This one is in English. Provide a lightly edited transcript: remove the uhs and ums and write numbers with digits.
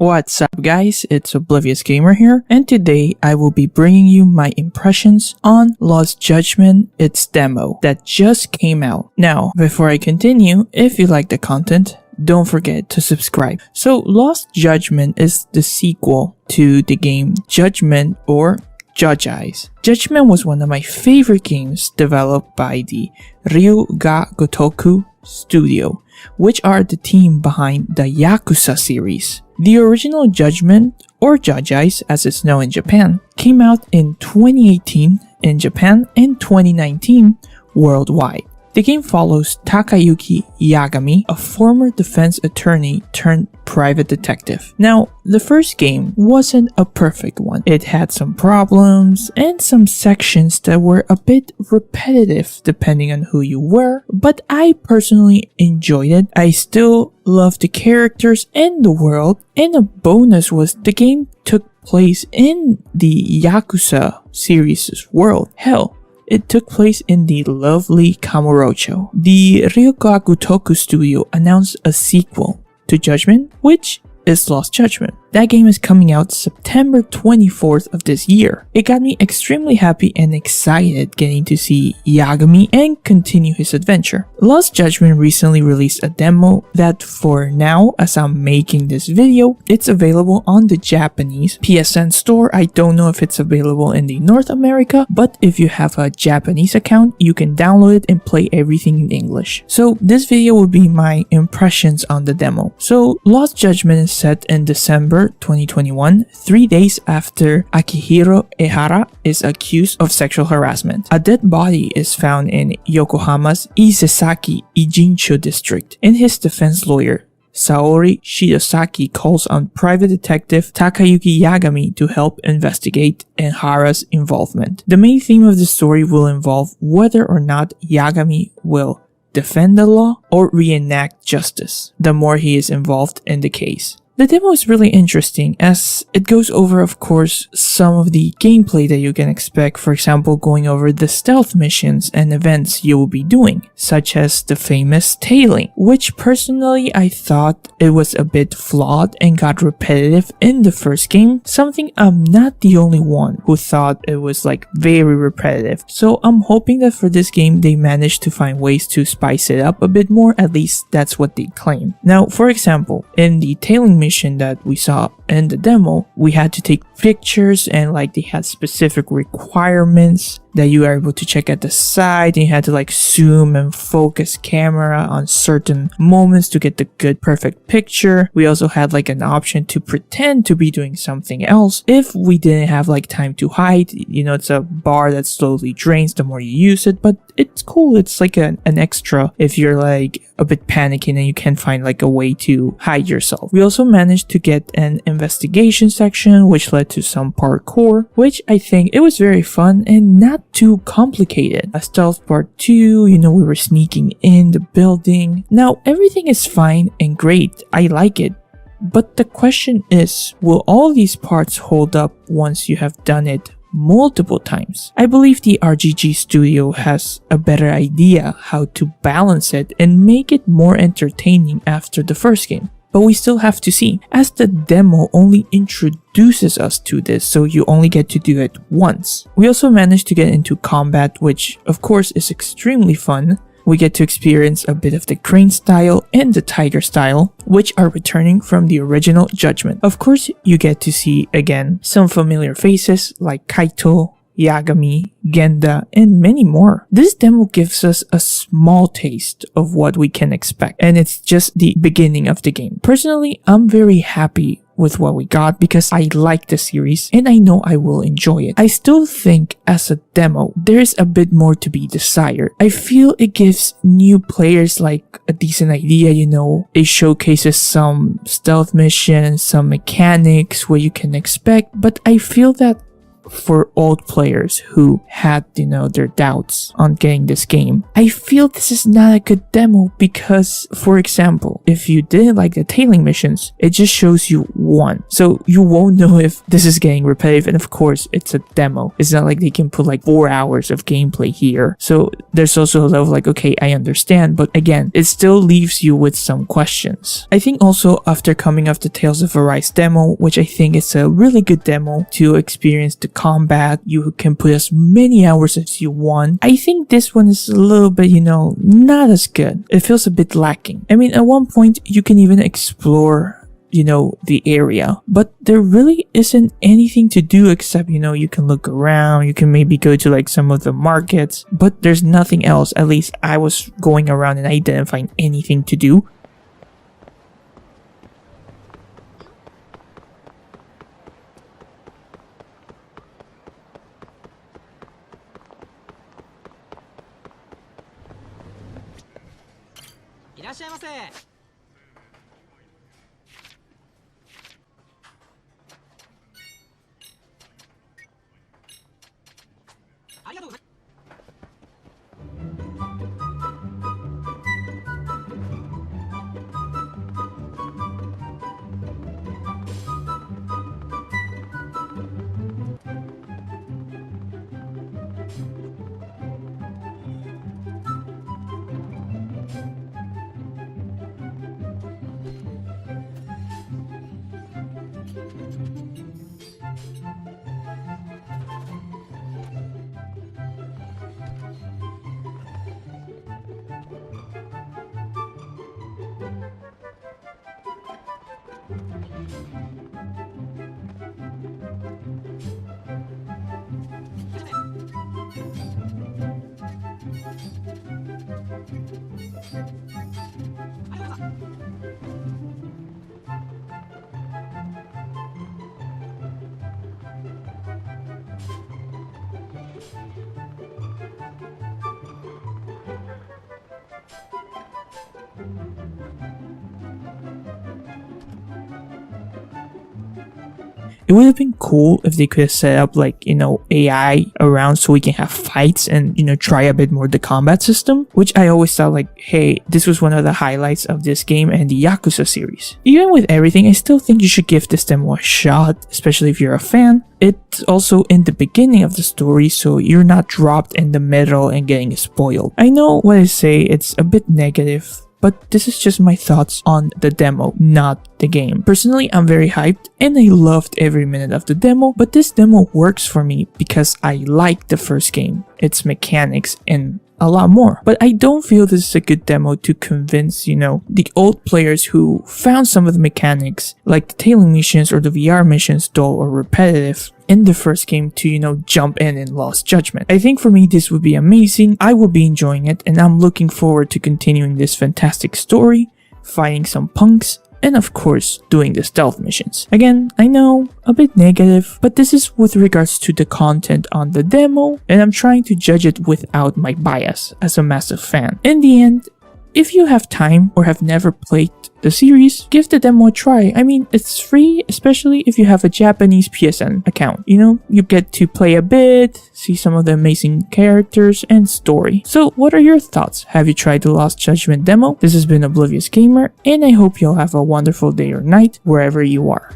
What's up guys, it's Oblivious Gamer here, and today I will be bringing you my impressions on Lost Judgment, its demo that just came out. Now, before I continue, if you like the content, don't forget to subscribe. So Lost Judgment is the sequel to the game Judgment or Judge Eyes. Judgment was one of my favorite games developed by the Ryu Ga Gotoku Studio, which are the team behind the Yakuza series. The original Judgment, or Judge Eyes as it's known in Japan, came out in 2018 in Japan and 2019 worldwide. The game follows Takayuki Yagami, a former defense attorney turned private detective. Now, the first game wasn't a perfect one. It had some problems and some sections that were a bit repetitive depending on who you were, but I personally enjoyed it. I still love the characters and the world, and a bonus was the game took place in the Yakuza series' world. Hell, it took place in the lovely Kamurocho. The Ryu-Ga Gotoku Studio announced a sequel to Judgment, which is Lost Judgment. That game is coming out September 24th of this year. It got me extremely happy and excited getting to see Yagami and continue his adventure. Lost Judgment recently released a demo that for now, as I'm making this video, it's available on the Japanese PSN store. I don't know if it's available in the North America, but if you have a Japanese account, you can download it and play everything in English. So this video will be my impressions on the demo. So Lost Judgment is set in December 2021, 3 days after Akihiro Ehara is accused of sexual harassment. A dead body is found in Yokohama's Isesaki Ijincho district. In his defense lawyer, Saori Shidosaki calls on private detective Takayuki Yagami to help investigate Ehara's involvement. The main theme of the story will involve whether or not Yagami will defend the law or reenact justice, the more he is involved in the case. The demo is really interesting as it goes over, of course, some of the gameplay that you can expect, for example, going over the stealth missions and events you will be doing, such as the famous tailing, which personally I thought it was a bit flawed and got repetitive in the first game, something I'm not the only one who thought it was like very repetitive. So I'm hoping that for this game they managed to find ways to spice it up a bit more, at least that's what they claim. Now, for example, in the tailing mission that we saw in the demo, we had to take pictures and like they had specific requirements that you are able to check at the side, and you had to like zoom and focus camera on certain moments to get the good perfect picture. We also had like an option to pretend to be doing something else if we didn't have like time to hide. You know, it's a bar that slowly drains the more you use it, but it's cool. It's like an extra if you're like a bit panicking and you can't find like a way to hide yourself. We also managed to get an investigation section which led to some parkour, which I think it was very fun and not too complicated. A stealth part 2, you know, we were sneaking in the building. Now everything is fine and great. I like it. But the question is, will all these parts hold up once you have done it multiple times? I believe the RGG studio has a better idea how to balance it and make it more entertaining after the first game. But we still have to see, as the demo only introduces us to this, so you only get to do it once. We also managed to get into combat, which of course is extremely fun. We get to experience a bit of the crane style and the tiger style, which are returning from the original Judgment. Of course, you get to see again some familiar faces like Kaito, Yagami, Genda, and many more. This demo gives us a small taste of what we can expect, and it's just the beginning of the game. Personally, I'm very happy with what we got because I like the series and I know I will enjoy it. I still think as a demo, there's a bit more to be desired. I feel it gives new players like a decent idea, you know. It showcases some stealth missions, some mechanics, what you can expect, but I feel that for old players who had, their doubts on getting this game, I feel this is not a good demo because, for example, if you didn't like the tailing missions, it just shows you one. So you won't know if this is getting repetitive, and of course, it's a demo. It's not like they can put like 4 hours of gameplay here. So there's also a level of like, okay, I understand, but again, it still leaves you with some questions. I think also after coming off the Tales of Arise demo, which I think is a really good demo to experience the combat, you can put as many hours as you want. I think this one is a little bit, not as good. It feels a bit lacking. I mean, at one point you can even explore the area, but there really isn't anything to do except, you can look around, you can maybe go to like some of the markets, but there's nothing else. At least I was going around and I didn't find anything to do. It would have been cool if they could have set up like, AI around so we can have fights and, try a bit more the combat system, which I always thought like, hey, this was one of the highlights of this game and the Yakuza series. Even with everything, I still think you should give this demo a shot, especially if you're a fan. It's also in the beginning of the story, so you're not dropped in the middle and getting spoiled. I know what I say, it's a bit negative, but this is just my thoughts on the demo, not the game. Personally, I'm very hyped and I loved every minute of the demo, but this demo works for me because I like the first game, its mechanics, and a lot more. But I don't feel this is a good demo to convince, the old players who found some of the mechanics, like the tailing missions or the VR missions, dull or repetitive in the first game to, jump in Lost Judgment. I think for me, this would be amazing. I will be enjoying it, and I'm looking forward to continuing this fantastic story, fighting some punks, and of course, doing the stealth missions. Again, I know, a bit negative, but this is with regards to the content on the demo, and I'm trying to judge it without my bias as a massive fan. In the end, if you have time or have never played the series, give the demo a try. I mean, it's free, especially if you have a Japanese PSN account. You get to play a bit, see some of the amazing characters and story. So what are your thoughts? Have you tried the Lost Judgment demo? This has been Oblivious Gamer, and I hope you'll have a wonderful day or night wherever you are.